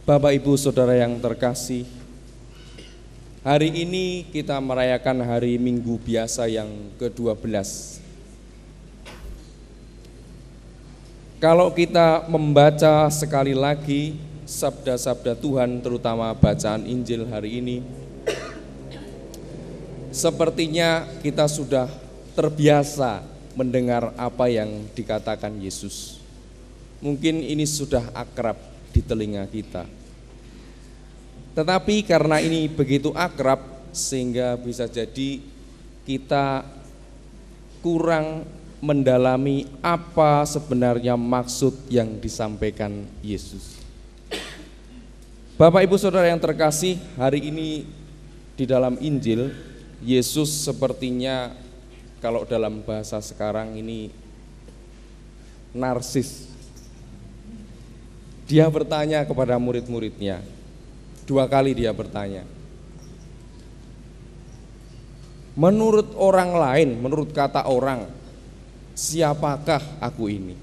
Bapak Ibu Saudara yang terkasih, hari ini kita merayakan hari Minggu biasa yang ke-12. Kalau kita membaca sekali lagi sabda-sabda Tuhan, terutama bacaan Injil hari ini, sepertinya kita sudah terbiasa mendengar apa yang dikatakan Yesus. Mungkin ini sudah akrab di telinga kita. Tetapi karena ini begitu akrab, sehingga bisa jadi kita kurang mendalami apa sebenarnya maksud yang disampaikan Yesus. Bapak Ibu Saudara yang terkasih, hari ini di dalam Injil, Yesus sepertinya kalau dalam bahasa sekarang ini narsis. Dia bertanya kepada murid-muridnya, 2 kali dia bertanya. Menurut orang lain, menurut kata orang, siapakah aku ini?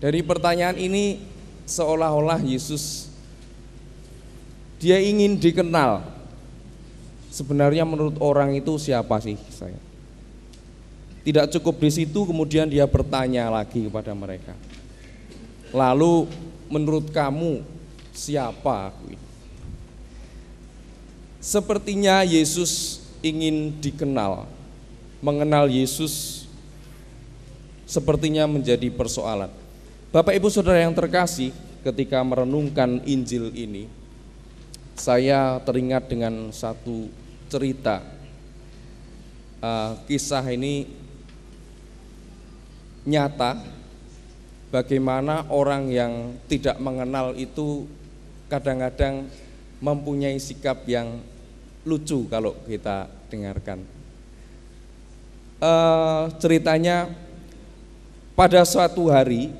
Dari pertanyaan ini seolah-olah Yesus dia ingin dikenal. Sebenarnya menurut orang itu siapa sih saya? Tidak cukup di situ, kemudian dia bertanya lagi kepada mereka. Lalu menurut kamu siapa aku ini? Sepertinya Yesus ingin dikenal. Mengenal Yesus sepertinya menjadi persoalan. Bapak Ibu Saudara yang terkasih, ketika merenungkan Injil ini, saya teringat dengan satu cerita. Kisah ini nyata, bagaimana orang yang tidak mengenal itu kadang-kadang mempunyai sikap yang lucu kalau kita dengarkan. Ceritanya pada suatu hari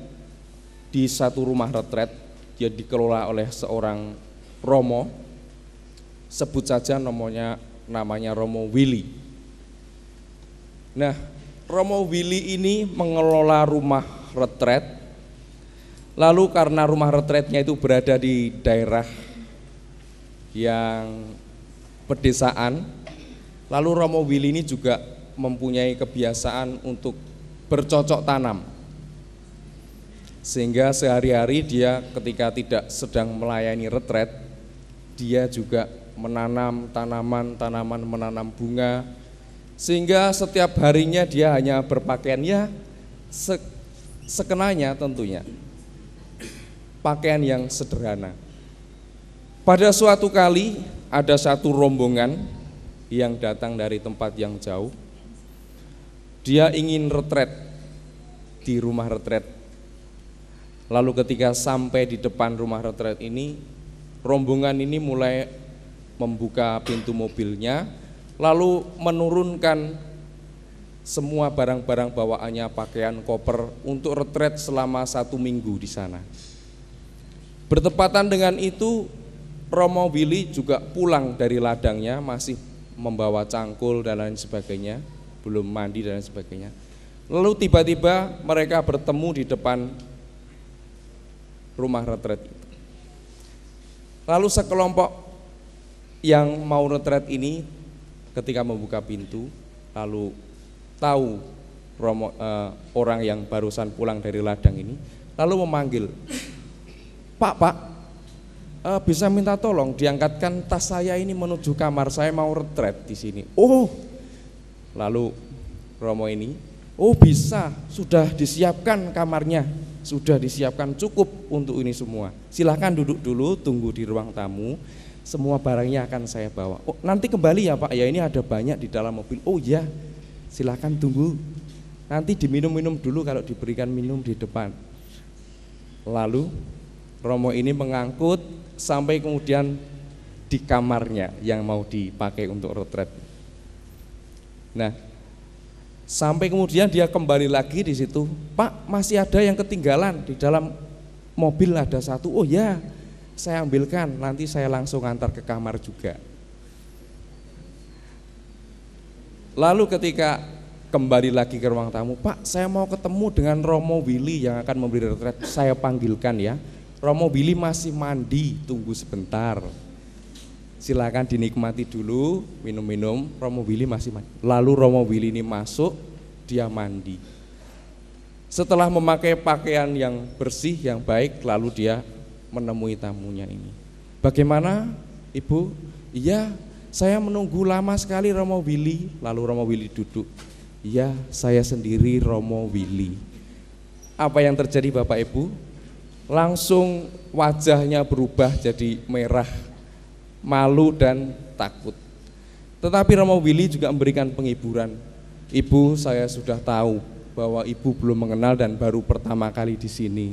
di satu rumah retret, dia dikelola oleh seorang Romo, sebut saja namanya Romo Willy. Nah, Romo Willy ini mengelola rumah retret. Lalu karena rumah retretnya itu berada di daerah yang pedesaan, lalu Romo Willy ini juga mempunyai kebiasaan untuk bercocok tanam. Sehingga sehari-hari dia ketika tidak sedang melayani retret, dia juga menanam tanaman, menanam bunga. Sehingga setiap harinya dia hanya berpakaian ya sekenanya tentunya, pakaian yang sederhana. Pada suatu kali ada satu rombongan yang datang dari tempat yang jauh. Dia ingin retret di rumah retret. Lalu ketika sampai di depan rumah retret ini, rombongan ini mulai membuka pintu mobilnya, lalu menurunkan semua barang-barang bawaannya, pakaian, koper untuk retret selama 1 minggu di sana. Bertepatan dengan itu, Romo Willy juga pulang dari ladangnya, masih membawa cangkul dan lain sebagainya, belum mandi dan lain sebagainya. Lalu tiba-tiba mereka bertemu di depan rumah retret itu. Lalu sekelompok yang mau retret ini ketika membuka pintu, lalu tahu orang yang barusan pulang dari ladang ini, lalu memanggil, Pak, bisa minta tolong diangkatkan tas saya ini menuju kamar, saya mau retret di sini. Oh, lalu Romo ini, oh bisa, sudah disiapkan kamarnya, sudah disiapkan cukup untuk ini semua. Silahkan duduk dulu, tunggu di ruang tamu, semua barangnya akan saya bawa. Oh nanti kembali ya Pak, ya ini ada banyak di dalam mobil. Oh ya, silahkan tunggu, nanti diminum-minum dulu kalau diberikan minum di depan. Lalu Romo ini mengangkut sampai kemudian di kamarnya yang mau dipakai untuk retret. Nah, sampai kemudian dia kembali lagi di situ, Pak masih ada yang ketinggalan di dalam mobil, ada satu. Oh ya, saya ambilkan, nanti saya langsung antar ke kamar juga. Lalu ketika kembali lagi ke ruang tamu, Pak saya mau ketemu dengan Romo Willy yang akan memberi retret, saya panggilkan ya. Romo Billy masih mandi, tunggu sebentar. Silakan dinikmati dulu, minum-minum. Romo Billy masih mandi. Lalu Romo Billy ini masuk, dia mandi. Setelah memakai pakaian yang bersih, yang baik, lalu dia menemui tamunya ini. Bagaimana, Ibu? Iya, saya menunggu lama sekali Romo Billy. Lalu Romo Billy duduk. Iya, saya sendiri Romo Billy. Apa yang terjadi Bapak Ibu? Langsung wajahnya berubah jadi merah, malu dan takut. Tetapi Romo Billy juga memberikan penghiburan. Ibu, saya sudah tahu bahwa ibu belum mengenal dan baru pertama kali di sini.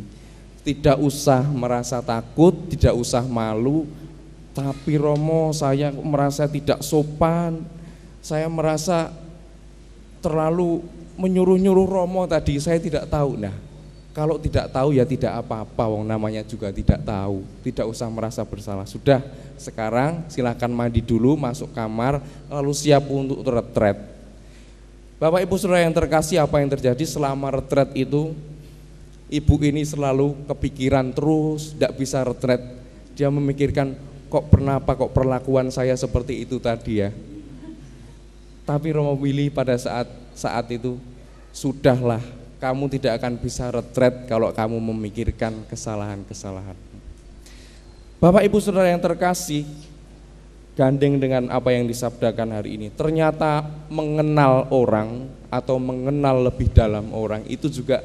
Tidak usah merasa takut, tidak usah malu. Tapi Romo, saya merasa tidak sopan. Saya merasa terlalu menyuruh-nyuruh Romo tadi. Saya tidak tahu. Nah, kalau tidak tahu ya tidak apa-apa, wong namanya juga tidak tahu. Tidak usah merasa bersalah. Sudah, sekarang silakan mandi dulu, masuk kamar, lalu siap untuk retret. Bapak Ibu Saudara yang terkasih, apa yang terjadi selama retret itu? Ibu ini selalu kepikiran terus, tidak bisa retret. Dia memikirkan, kok perlakuan saya seperti itu tadi ya. Tapi Romo Billy pada saat itu, sudahlah, kamu tidak akan bisa retret kalau kamu memikirkan kesalahan-kesalahan. Bapak Ibu Saudara yang terkasih, gandeng dengan apa yang disabdakan hari ini, ternyata mengenal orang atau mengenal lebih dalam orang itu juga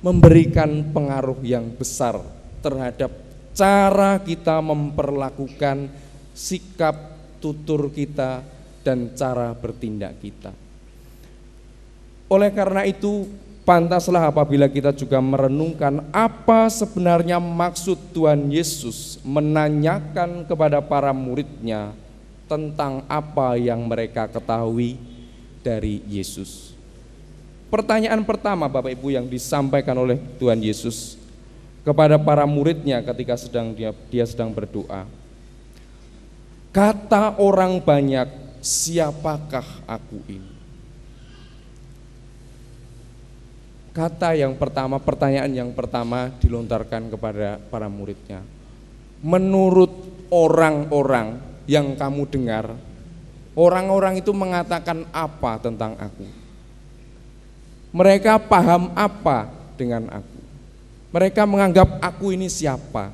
memberikan pengaruh yang besar terhadap cara kita memperlakukan sikap tutur kita dan cara bertindak kita. Oleh karena itu, pantaslah apabila kita juga merenungkan apa sebenarnya maksud Tuhan Yesus menanyakan kepada para muridnya tentang apa yang mereka ketahui dari Yesus. Pertanyaan pertama Bapak Ibu yang disampaikan oleh Tuhan Yesus kepada para muridnya ketika dia sedang berdoa. Kata orang banyak, siapakah aku ini? Kata yang pertama, pertanyaan yang pertama dilontarkan kepada para muridnya. Menurut orang-orang yang kamu dengar, orang-orang itu mengatakan apa tentang aku? Mereka paham apa dengan aku? Mereka menganggap aku ini siapa?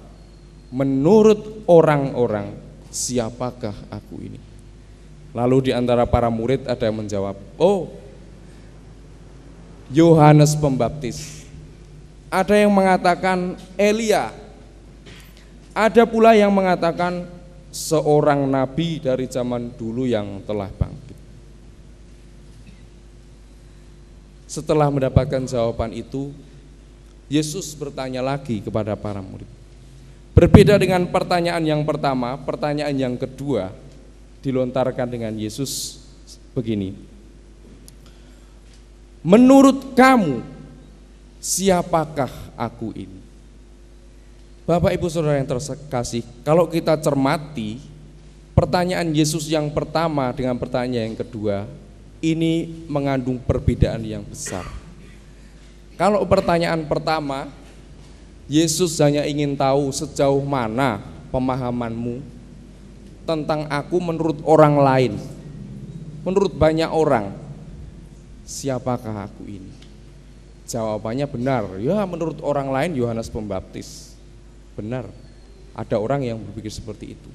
Menurut orang-orang, siapakah aku ini? Lalu di antara para murid ada yang menjawab, oh, Yohanes Pembaptis. Ada yang mengatakan Elia. Ada pula yang mengatakan seorang nabi dari zaman dulu yang telah bangkit. Setelah mendapatkan jawaban itu, Yesus bertanya lagi kepada para murid. Berbeda dengan pertanyaan yang pertama, pertanyaan yang kedua dilontarkan dengan Yesus begini. Menurut kamu, siapakah aku ini? Bapak Ibu Saudara yang terkasih, kalau kita cermati pertanyaan Yesus yang pertama dengan pertanyaan yang kedua, ini mengandung perbedaan yang besar. Kalau pertanyaan pertama, Yesus hanya ingin tahu sejauh mana pemahamanmu tentang aku menurut orang lain, menurut banyak orang. Siapakah aku ini? Jawabannya benar, ya menurut orang lain Yohanes Pembaptis. Benar, ada orang yang berpikir seperti itu.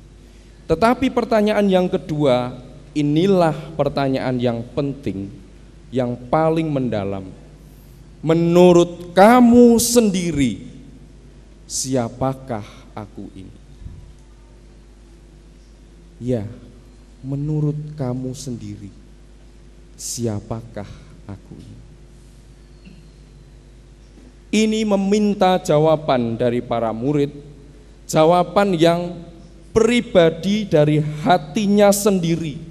Tetapi pertanyaan yang kedua, inilah pertanyaan yang penting, yang paling mendalam. Menurut kamu sendiri, siapakah aku ini? Ya, menurut kamu sendiri, siapakah aku ini? Ini meminta jawaban dari para murid, jawaban yang pribadi dari hatinya sendiri,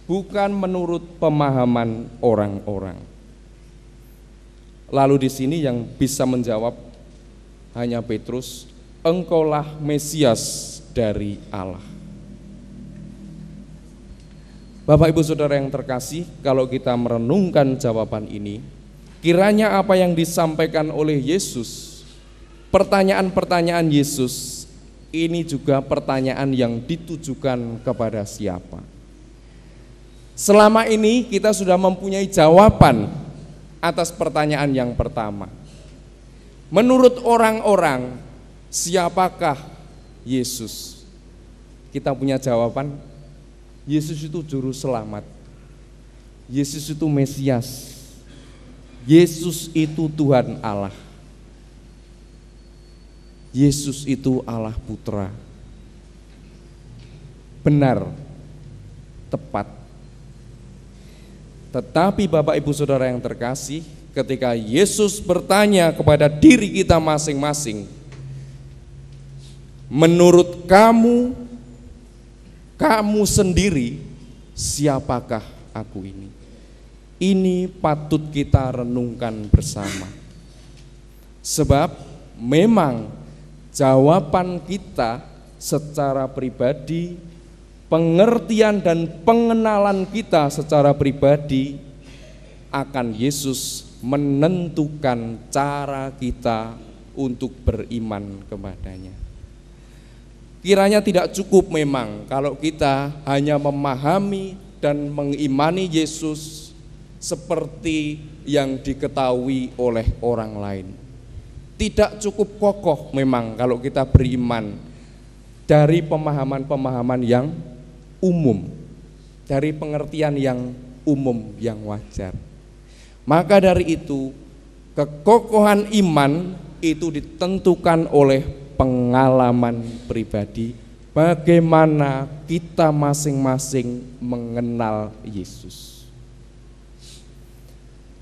bukan menurut pemahaman orang-orang. Lalu di sini yang bisa menjawab hanya Petrus, engkaulah Mesias dari Allah. Bapak Ibu Saudara yang terkasih, kalau kita merenungkan jawaban ini, kiranya apa yang disampaikan oleh Yesus pertanyaan-pertanyaan Yesus ini juga pertanyaan yang ditujukan kepada siapa? Selama ini kita sudah mempunyai jawaban atas pertanyaan yang pertama. Menurut orang-orang, siapakah Yesus? Kita punya jawaban, Yesus itu juru selamat. Yesus itu Mesias. Yesus itu Tuhan Allah. Yesus itu Allah Putra. Benar, tepat. Tetapi Bapak Ibu Saudara yang terkasih, ketika Yesus bertanya kepada diri kita masing-masing, menurut kamu sendiri, siapakah aku ini? Ini patut kita renungkan bersama. Sebab memang jawaban kita secara pribadi, pengertian dan pengenalan kita secara pribadi akan Yesus menentukan cara kita untuk beriman kepadanya. Kiranya tidak cukup memang kalau kita hanya memahami dan mengimani Yesus seperti yang diketahui oleh orang lain. Tidak cukup kokoh memang kalau kita beriman dari pemahaman-pemahaman yang umum, dari pengertian yang umum, yang wajar. Maka dari itu, kekokohan iman itu ditentukan oleh pengalaman pribadi, bagaimana kita masing-masing mengenal Yesus.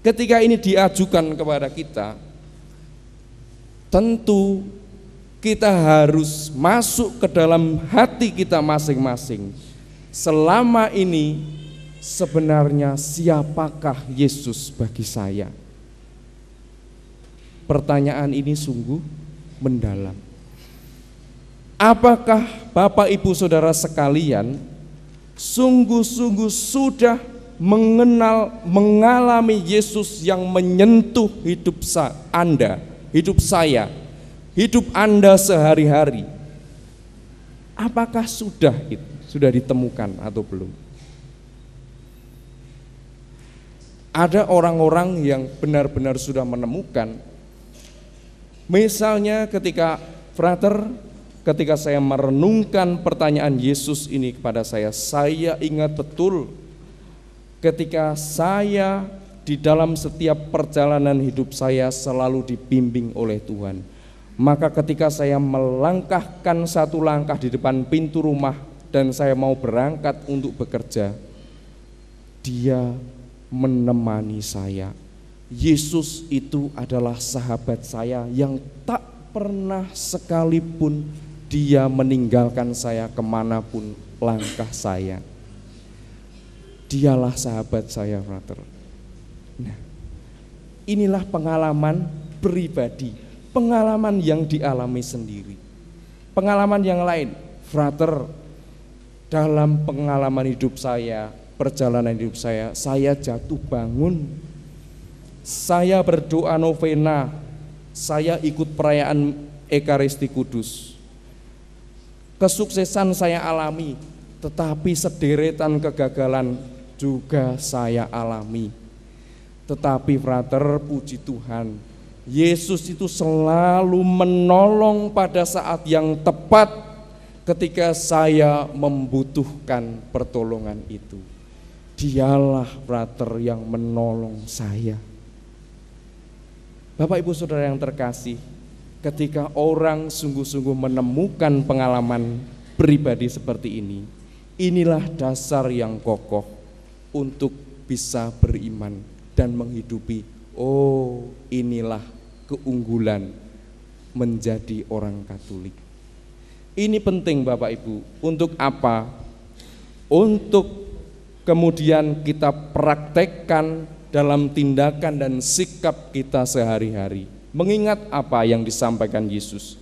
Ketika ini diajukan kepada kita, tentu kita harus masuk ke dalam hati kita masing-masing. Selama ini sebenarnya siapakah Yesus bagi saya? Pertanyaan ini sungguh mendalam. Apakah Bapak Ibu Saudara sekalian sungguh-sungguh sudah mengalami Yesus yang menyentuh hidup Anda, hidup saya, hidup Anda sehari-hari? Apakah sudah ditemukan atau belum? Ada orang-orang yang benar-benar sudah menemukan. Misalnya ketika saya merenungkan pertanyaan Yesus ini kepada saya ingat betul ketika saya di dalam setiap perjalanan hidup saya selalu dibimbing oleh Tuhan. Maka ketika saya melangkahkan satu langkah di depan pintu rumah dan saya mau berangkat untuk bekerja, Dia menemani saya. Yesus itu adalah sahabat saya yang tak pernah sekalipun Dia meninggalkan saya kemanapun langkah saya. Dialah sahabat saya, frater. Nah, inilah pengalaman pribadi, pengalaman yang dialami sendiri. Pengalaman yang lain, frater, dalam pengalaman hidup saya, perjalanan hidup saya jatuh bangun, saya berdoa novena, saya ikut perayaan Ekaristi Kudus. Kesuksesan saya alami, tetapi sederetan kegagalan juga saya alami. Tetapi frater, puji Tuhan, Yesus itu selalu menolong pada saat yang tepat ketika saya membutuhkan pertolongan itu. Dialah frater yang menolong saya. Bapak Ibu Saudara yang terkasih, ketika orang sungguh-sungguh menemukan pengalaman pribadi seperti ini, inilah dasar yang kokoh untuk bisa beriman dan menghidupi. Oh, inilah keunggulan menjadi orang Katolik. Ini penting Bapak Ibu. Untuk apa? Untuk kemudian kita praktekkan dalam tindakan dan sikap kita sehari-hari. Mengingat apa yang disampaikan Yesus.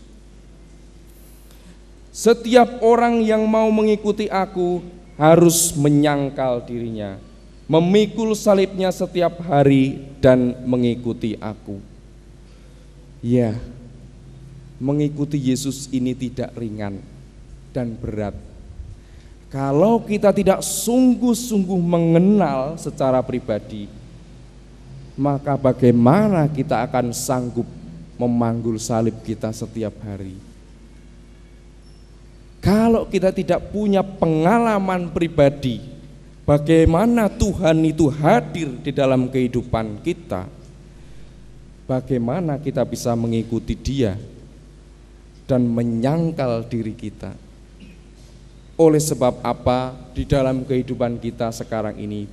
Setiap orang yang mau mengikuti aku harus menyangkal dirinya, memikul salibnya setiap hari dan mengikuti aku. Ya, Mengikuti Yesus ini tidak ringan dan berat. Kalau kita tidak sungguh-sungguh mengenal secara pribadi, maka bagaimana kita akan sanggup memanggul salib kita setiap hari? Kalau kita tidak punya pengalaman pribadi, bagaimana Tuhan itu hadir di dalam kehidupan kita, bagaimana kita bisa mengikuti Dia dan menyangkal diri kita? Oleh sebab apa di dalam kehidupan kita sekarang ini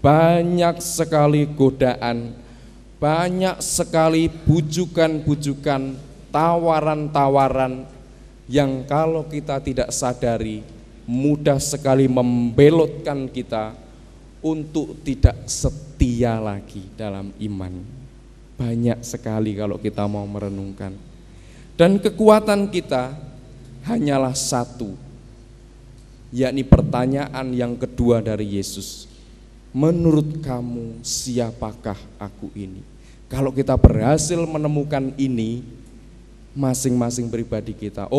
banyak sekali godaan, banyak sekali bujukan-bujukan, tawaran-tawaran yang kalau kita tidak sadari mudah sekali membelotkan kita untuk tidak setia lagi dalam iman. Banyak sekali kalau kita mau merenungkan. Dan kekuatan kita hanyalah satu, yakni pertanyaan yang kedua dari Yesus. Menurut kamu siapakah aku ini? Kalau kita berhasil menemukan ini, masing-masing pribadi kita,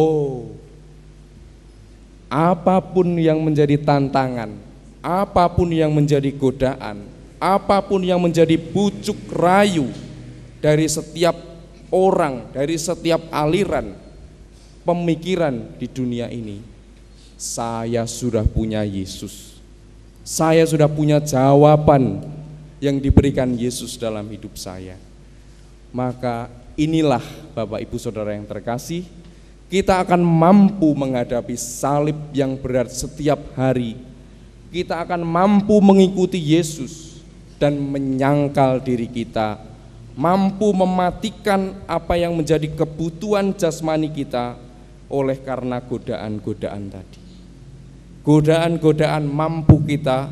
apapun yang menjadi tantangan, apapun yang menjadi godaan, apapun yang menjadi bujuk rayu dari setiap orang, dari setiap aliran pemikiran di dunia ini, saya sudah punya Yesus. Saya sudah punya jawaban yang diberikan Yesus dalam hidup saya. Maka inilah Bapak Ibu Saudara yang terkasih, kita akan mampu menghadapi salib yang berat setiap hari. Kita akan mampu mengikuti Yesus dan menyangkal diri kita, mampu mematikan apa yang menjadi kebutuhan jasmani kita oleh karena godaan-godaan tadi. Godaan-godaan mampu kita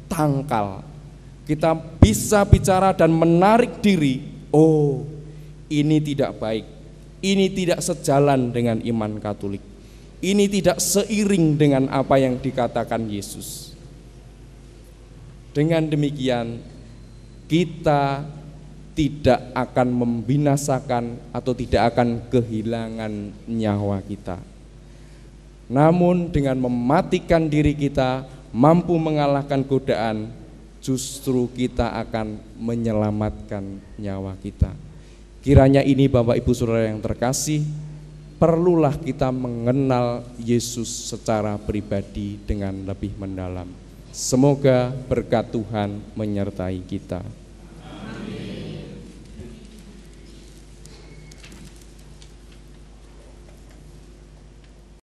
tangkal. Kita bisa bicara dan menarik diri, ini tidak baik, ini tidak sejalan dengan iman Katolik, ini tidak seiring dengan apa yang dikatakan Yesus. Dengan demikian kita tidak akan membinasakan atau tidak akan kehilangan nyawa kita. Namun dengan mematikan diri kita, mampu mengalahkan godaan, justru kita akan menyelamatkan nyawa kita. Kiranya ini Bapak Ibu Saudara yang terkasih, perlulah kita mengenal Yesus secara pribadi dengan lebih mendalam. Semoga berkat Tuhan menyertai kita.